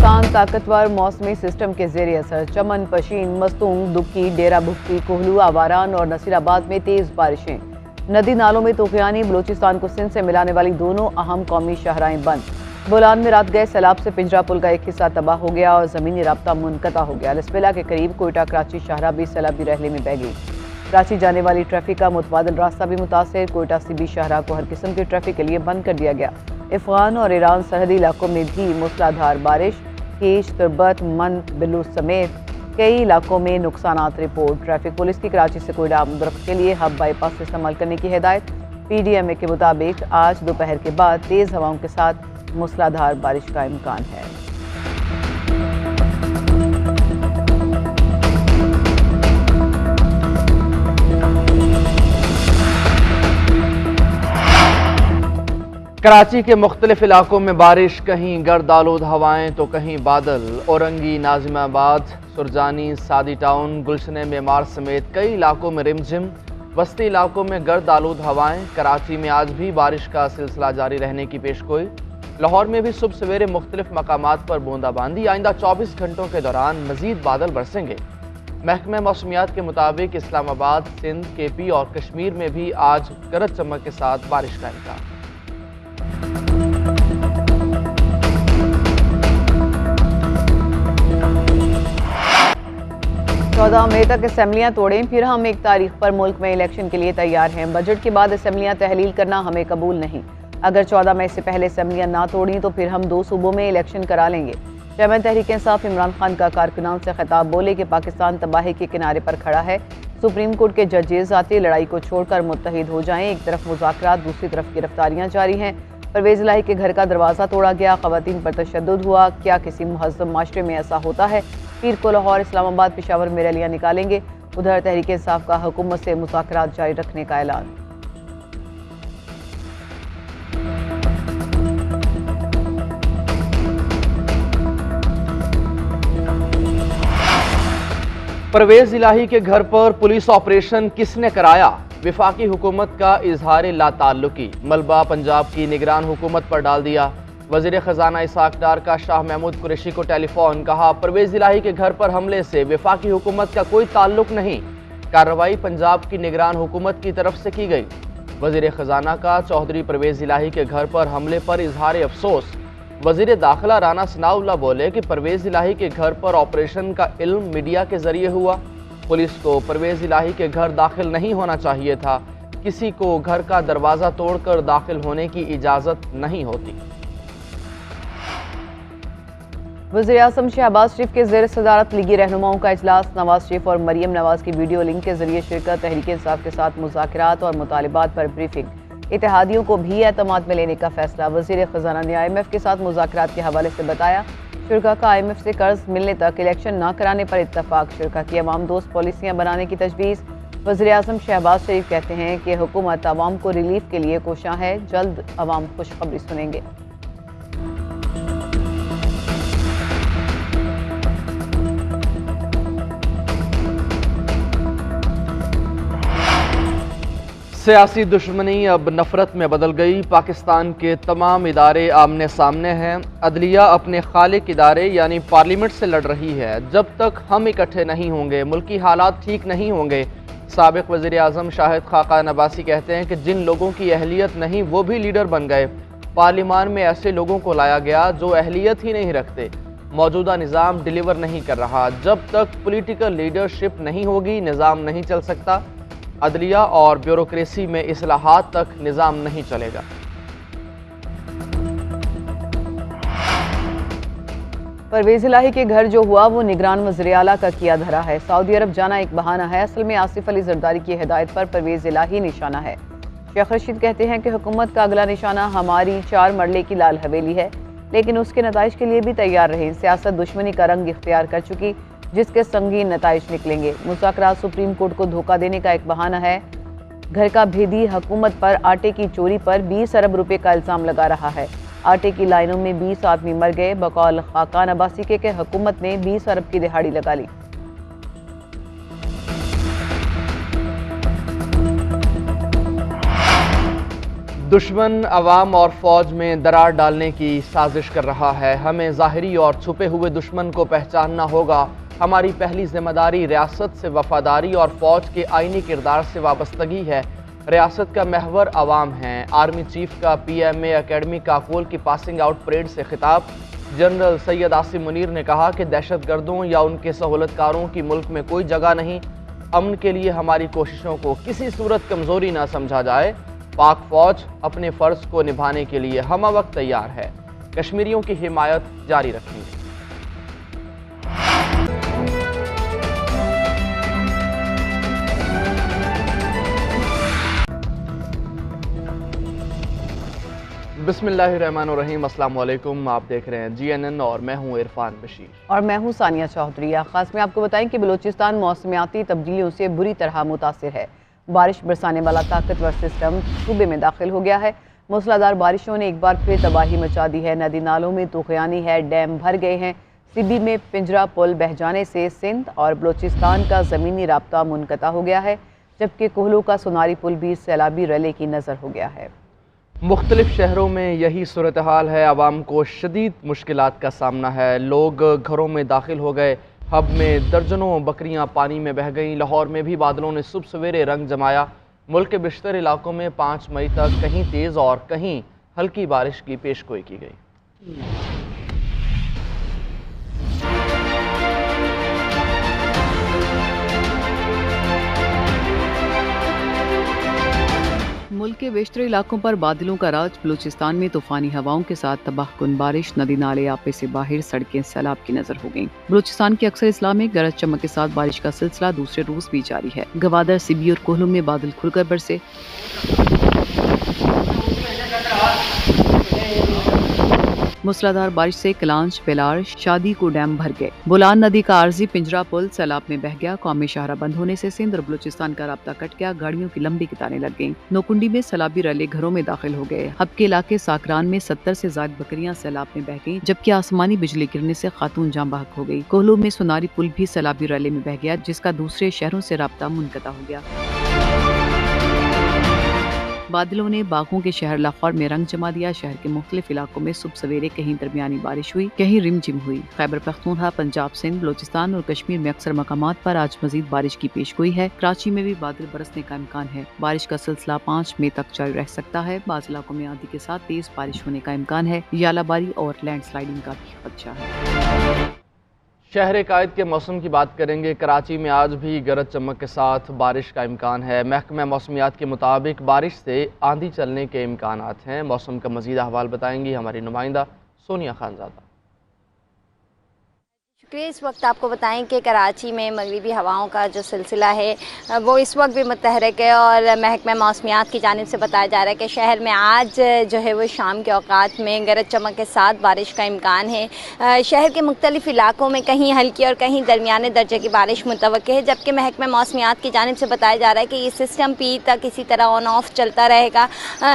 पाकिस्तान ताकतवर मौसमी सिस्टम के ज़ेरे असर चमन, पशीन, मस्तूंग, दुक्की, डेरा बुक्की, कोहलू, आवारान और नसीराबाद में तेज़ बारिशें। नदी नालों में तूफ़ानी बलूचिस्तान को सिंध से मिलाने वाली दोनों अहम कौमी शाहराहें बंद। बोलान में रात गए सैलाब से पिंजरा पुल का एक हिस्सा तबाह हो गया और ज़मीनी राब्ता मुनक़ता हो गया। लसबेला के करीब कोयटा कराची शाहरा भी सैलाबी रहले में बह गई। कराची जाने वाली ट्रैफिक का मुतबादिल रास्ता भी मुतासिर। कोयटा सीबी शाहरा को हर किस्म की ट्रैफिक के लिए बंद कर दिया गया। अफगान और ईरान सरहदी इलाकों में भी मूसलाधार बारिश। कीश, तुर्बत, मन, बिलू समेत कई इलाकों में नुकसानात रिपोर्ट। ट्रैफिक पुलिस की कराची से कोयटा आमदरफ्त के लिए हब बाईपास इस्तेमाल करने की हिदायत। PDMA के मुताबिक आज दोपहर के बाद तेज़ हवाओं के साथ मूसलाधार बारिश का इम्कान है। कराची के मुख्तलिफ इलाकों में बारिश, कहीं गर्द आलूद हवाएं तो कहीं बादल। औरंगी, नाजिमाबाद, सुरजानी, सादी टाउन, गुलशन मेमार समेत कई इलाकों में रिमझिम। वस्ती इलाकों में गर्द आलूद हवाएं। कराची में आज भी बारिश का सिलसिला जारी रहने की पेशगोई। लाहौर में भी सुबह सवेरे मुख्तलिफ मकामात पर बूंदाबांदी। आइंदा 24 घंटों के दौरान मजीद बादल बरसेंगे। महकमा मौसमियात के मुताबिक इस्लामाबाद, सिंध, KP और कश्मीर में भी आज गरज चमक के साथ बारिश का इम्कान। 14 मई तक असेंबलियां तोड़ें, फिर हम एक तारीख पर मुल्क में इलेक्शन के लिए तैयार हैं। बजट के बाद असेंबलियां तहलील करना हमें कबूल नहीं। अगर 14 मई से पहले असेंबलियां ना तोड़ी तो फिर हम 2 सूबों में इलेक्शन करा लेंगे। चेयरमैन तहरीक इंसाफ इमरान खान का कारकुनान से खिताब, बोले कि पाकिस्तान तबाही के किनारे पर खड़ा है। सुप्रीम कोर्ट के जजेस ज़ाती लड़ाई को छोड़कर मुत्तहिद हो जाएं। एक तरफ मुज़ाकरात, दूसरी तरफ गिरफ्तारियां जारी हैं। परवेज़ इलाही के घर का दरवाज़ा तोड़ा गया, ख़वातीन पर तशद्दुद हुआ। क्या किसी मुहज़्ज़म माशरे में ऐसा होता है? पीर को लाहौर, इस्लामाबाद, पेशावर में रैलियां निकालेंगे। उधर तहरीक इंसाफ का हुकूमत से मुज़ाकरात जारी रखने का ऐलान। परवेज़ इलाही के घर पर पुलिस ऑपरेशन किसने कराया? वफाकी हुकूमत का इजहार लाताल्लुकी। मलबा पंजाब की निगरान हुकूमत पर डाल दिया। वज़ीर ख़जाना इसाक डार का शाह महमूद कुरैशी को टेलीफोन, कहा परवेज़ इलाही के घर पर हमले से वफाकी हुकूमत का कोई ताल्लुक नहीं। कार्रवाई पंजाब की निगरान हुकूमत की तरफ से की गई। वज़ीर ख़जाना का चौधरी परवेज़ इलाही के घर पर हमले पर इजहार अफसोस। वज़ीर दाखिला राना सनाउल्लाह बोले कि परवेज़ इलाही के घर पर ऑपरेशन का इल्म मीडिया के ज़रिए हुआ। पुलिस को परवेज़ इलाही के घर दाखिल नहीं होना चाहिए था। किसी को घर का दरवाज़ा तोड़कर दाखिल होने की इजाज़त नहीं होती। वज़ीर आज़म शहबाज शरीफ के ज़ेर सदारत लीगी रहनुमाओं का इजलास। नवाज शरीफ और मरियम नवाज की वीडियो लिंक के जरिए शिरकत। तहरीक इंसाफ के साथ मुज़ाकरात और मुतालिबात पर ब्रीफिंग। इत्तेहादियों को भी एतमाद में लेने का फैसला। वज़ीर ख़जाना ने IMF के साथ मुज़ाकरात के हवाले से बताया, शुरा का IMF से कर्ज मिलने तक इलेक्शन ना कराने पर इत्तफाक। शुरा की अवाम दोस्त पॉलिसियाँ बनाने की तजवीज़। वज़ीर आज़म शहबाज शरीफ कहते हैं कि हुकूमत अवाम को रिलीफ के लिए कोशां है। जल्द अवाम खुशखबरी सुनेंगे। सियासी दुश्मनी अब नफरत में बदल गई। पाकिस्तान के तमाम इदारे आमने सामने हैं। अदलिया अपने खालिक इदारे यानी पार्लियामेंट से लड़ रही है। जब तक हम इकट्ठे नहीं होंगे मुल्की हालात ठीक नहीं होंगे। साबिक वज़ीर आज़म शाहिद खाकान अब्बासी कहते हैं कि जिन लोगों की अहलियत नहीं वो भी लीडर बन गए। पार्लियामान में ऐसे लोगों को लाया गया जो अहलियत ही नहीं रखते। मौजूदा निज़ाम डिलीवर नहीं कर रहा। जब तक पॉलिटिकल लीडरशिप नहीं होगी निज़ाम नहीं चल सकता। अदलिया और ब्यूरोक्रेसी में इस्लाहात तक निज़ाम नहीं चलेगा। परवेज़ इलाही के घर जो हुआ वो निगरान वज़ीर आला का किया धरा है। सऊदी अरब जाना एक बहाना है। असल में आसिफ अली जरदारी की हिदायत पर परवेज़ इलाही निशाना है। शेख रशीद कहते हैं कि हुकूमत का अगला निशाना हमारी 4 मरले की लाल हवेली है, लेकिन उसके नताइज के लिए भी तैयार रहें। सियासत दुश्मनी का रंग इख्तियार कर चुकी, जिसके संगीन नताइज निकलेंगे। मुज़ाकरात सुप्रीम कोर्ट को धोखा देने का एक बहाना है। घर का भेदी हुकूमत पर आटे की चोरी पर 20 अरब रुपए का इल्ज़ाम लगा रहा है। आटे की लाइनों में 20 आदमी मर गए। बकौल खाकान अब्बासी के हुकूमत ने 20 अरब की दिहाड़ी लगा ली। दुश्मन अवाम और फौज में दरार डालने की साजिश कर रहा है। हमें ज़ाहिरी और छुपे हुए दुश्मन को पहचानना होगा। हमारी पहली जिम्मेदारी रियासत से वफादारी और फौज के आईनी किरदार से वाबस्तगी है। रियासत का महवर अवाम है। आर्मी चीफ का PMA एकेडमी काकोल की पासिंग आउट परेड से खिताब। जनरल सैयद आसिम मुनीर ने कहा कि दहशतगर्दों या उनके सहूलतकारों की मुल्क में कोई जगह नहीं। अमन के लिए हमारी कोशिशों को किसी सूरत कमज़ोरी ना समझा जाए। पाक फौज अपने फ़र्ज को निभाने के लिए हम वक्त तैयार है। कश्मीरियों की हिमायत जारी रखेंगे। बिस्मिल्लाहिर्रहमानिर्रहीम, अस्सलाम वालेकुम। आप देख रहे हैं GNN और मैं हूं इरफान बशीर और मैं हूं सानिया चौधरी। खास में आपको बताएं कि बलूचिस्तान मौसमियाती तब्दीलियों से बुरी तरह मुतासिर है। बारिश बरसाने वाला ताकतवर सिस्टम सूबे में दाखिल हो गया है। मूसलाधार बारिशों ने एक बार फिर तबाही मचा दी है। नदी नालों में तूफ़ानी है, डैम भर गए हैं। सिबी में पिंजरा पुल बह जाने से सिंध और बलूचिस्तान का ज़मीनी राब्ता मुनक़ता हो गया है, जबकि कोहलू का सोनारी पुल भी सैलाबी रले की नज़र हो गया है। मुख्तलिफ शहरों में यही सूरत हाल है। आवाम को शदीद मुश्किलात का सामना है। लोग घरों में दाखिल हो गए। हब में दर्जनों बकरियां पानी में बह गईं। लाहौर में भी बादलों ने सुबह सवेरे रंग जमाया। मुल्क के बेशतर इलाकों में 5 मई तक कहीं तेज़ और कहीं हल्की बारिश की पेशगोई की गई। मुल्क के बेशतर इलाकों पर बादलों का राज। बलूचिस्तान में तूफानी हवाओं के साथ तबाहकुन बारिश। नदी नाले आपे से बाहर, सड़कें सैलाब की नजर हो गईं। बलूचिस्तान के अक्सर इस्लाम में गरज चमक के साथ बारिश का सिलसिला दूसरे रोज भी जारी है। गवादर, सिबी और कोहलू में बादल खुलकर बरसे। मूसलाधार बारिश से कलांच, बेलार, शादी को डैम भर गए। बोलान नदी का आर्जी पिंजरा पुल सैलाब में बह गया। कौमी शाहरा बंद होने से सिंध और बलूचिस्तान का राब्ता कट गया। गाड़ियों की लंबी कतारें लग गईं। नोकुंडी में सैलाबी रले घरों में दाखिल हो गए। हब के इलाके साकरान में 70 से ज्यादा बकरियां सैलाब में बह गईं, जबकि आसमानी बिजली गिरने से खातून जाँ बहक हो गई। कोहलू में सोनारी पुल भी सैलाबी रले में बह गया, जिसका दूसरे शहरों से राब्ता मुनक़ता हो गया। बादलों ने बागों के शहर लाहौर में रंग जमा दिया। शहर के मुख्तलिफ इलाकों में सुबह सवेरे कहीं दरमियानी बारिश हुई, कहीं रिमझिम हुई। खैबर पख्तूनख्वा, पंजाब, सिंध, बलूचिस्तान और कश्मीर में अक्सर मकामात पर आज मजीद बारिश की पेशगोई है। कराची में भी बादल बरसने का इम्कान है। बारिश का सिलसिला 5 मई तक जारी रह सकता है। बाज़ इलाकों में आंधी के साथ तेज बारिश होने का इम्कान है। यालाबारी और लैंड स्लाइडिंग का भी खदशा है। शहर कायद के मौसम की बात करेंगे। कराची में आज भी गरज चमक के साथ बारिश का इम्कान है। महकमा मौसमियात के मुताबिक बारिश से आंधी चलने के इम्कानात हैं। मौसम का मज़ीद अहवाल बताएंगी हमारी नुमाइंदा सोनिया खानज़ादा। इस वक्त आपको बताएं कि कराची में मगरिबी हवाओं का जो सिलसिला है वो इस वक्त भी मुतहरक है और महकमा मौसमियात की जानिब से बताया जा रहा है कि शहर में आज जो है वो शाम के औकात में गरज चमक के साथ बारिश का इम्कान है। शहर के मुख्तलिफ इलाकों में कहीं हल्की और कहीं दरमियाने दर्जे की बारिश मुतवक्के है, जबकि महकमा मौसमियात की जानिब से बताया जा रहा है कि ये सिस्टम पीर तक इसी तरह ऑन ऑफ चलता रहेगा।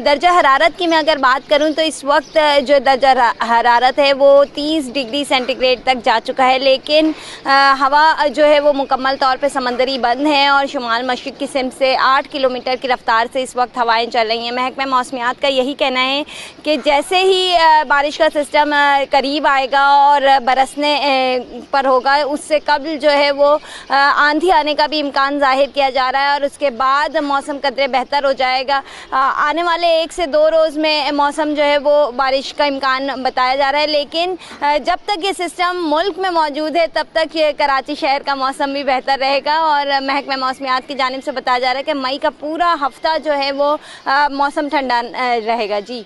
दर्जा हरारत की मैं अगर बात करूँ तो इस वक्त जो दर्जा हरारत है वो 30 डिग्री सेंटीग्रेड तक जा चुका है, लेकिन हवा जो है वो मुकम्मल तौर पे समंदरी बंद है और शुमाल मशरिक की सिमत से 8 किलोमीटर की रफ्तार से इस वक्त हवाएं चल रही हैं। महकमा मौसमियात का यही कहना है कि जैसे ही बारिश का सिस्टम करीब आएगा और बरसने पर होगा, उससे कबल जो है वो आंधी आने का भी इम्कान जाहिर किया जा रहा है और उसके बाद मौसम कदरे बेहतर हो जाएगा। आने वाले 1 से 2 रोज़ में मौसम जो है वो बारिश का इम्कान बताया जा रहा है, लेकिन जब तक ये सिस्टम मुल्क में मौजूद है तब तक ये कराची शहर का मौसम भी बेहतर रहेगा। और महकमा मौसमियात की जानिब से बताया जा रहा है कि मई का पूरा हफ्ता जो है वो मौसम ठंडा रहेगा। जी,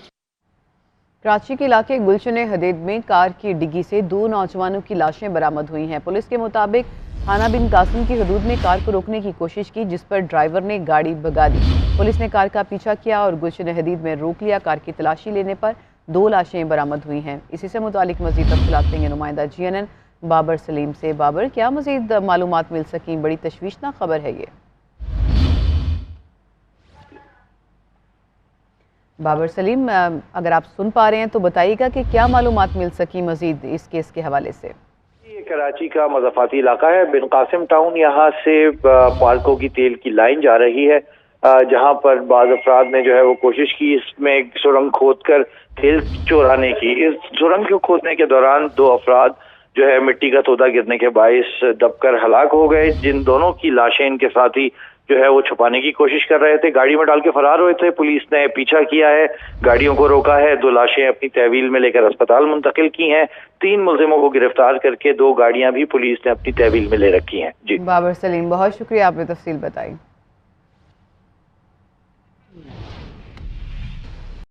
कराची के इलाके गुलशन हदीद में कार की डिग्गी से 2 नौजवानों की लाशें बरामद हुई हैं। पुलिस के मुताबिक थाना बिन कासिम की हदूद में कार को रोकने की कोशिश की, जिस पर ड्राइवर ने गाड़ी भगा दी। पुलिस ने कार का पीछा किया और गुलशन हदीद में रोक लिया। कार की तलाशी लेने पर 2 लाशें बरामद हुई हैं। इसी से मुतालिक मजीद तफसीलात देंगे नुमाइंदा GNN बाबर सलीम से। बाबर, क्या मजीद मालूमात मिल सकी? बड़ी तशवीशनाक खबर है ये। बाबर सलीम, अगर आप सुन पा रहे हैं तो बताइएगा कि क्या मालूमात मिल सकी मजीद इस केस के हवाले से। ये कराची का मज़ाफ़ाती इलाका है बिन कासिम टाउन। यहाँ से पार्को की तेल की लाइन जा रही है। جہاں پر بعض افراد نے جو ہے وہ کوشش کی اس میں ایک سرنگ کھود کر تیل چورانے کی۔ اس سرنگ کو کھودنے کے دوران 2 افراد جو ہے مٹی کا تودا گرنے کے باعث دب کر ہلاک ہو گئے، جن دونوں کی لاشیں ان کے ساتھی جو ہے وہ چھپانے کی کوشش کر رہے تھے، گاڑی میں ڈال کے فرار ہوئے تھے۔ پولیس نے پیچھا کیا ہے، گاڑیوں کو روکا ہے، 2 لاشیں اپنی تحویل میں لے کر اسپتال منتقل کی ہیں، 3 ملزموں کو گرفتار کر کے 2 گاڑیاں بھی پولیس نے اپنی تحویل میں لے رکھی ہیں۔ جی بابر سلیم، بہت شکریہ، آپ نے تفصیل بتائی۔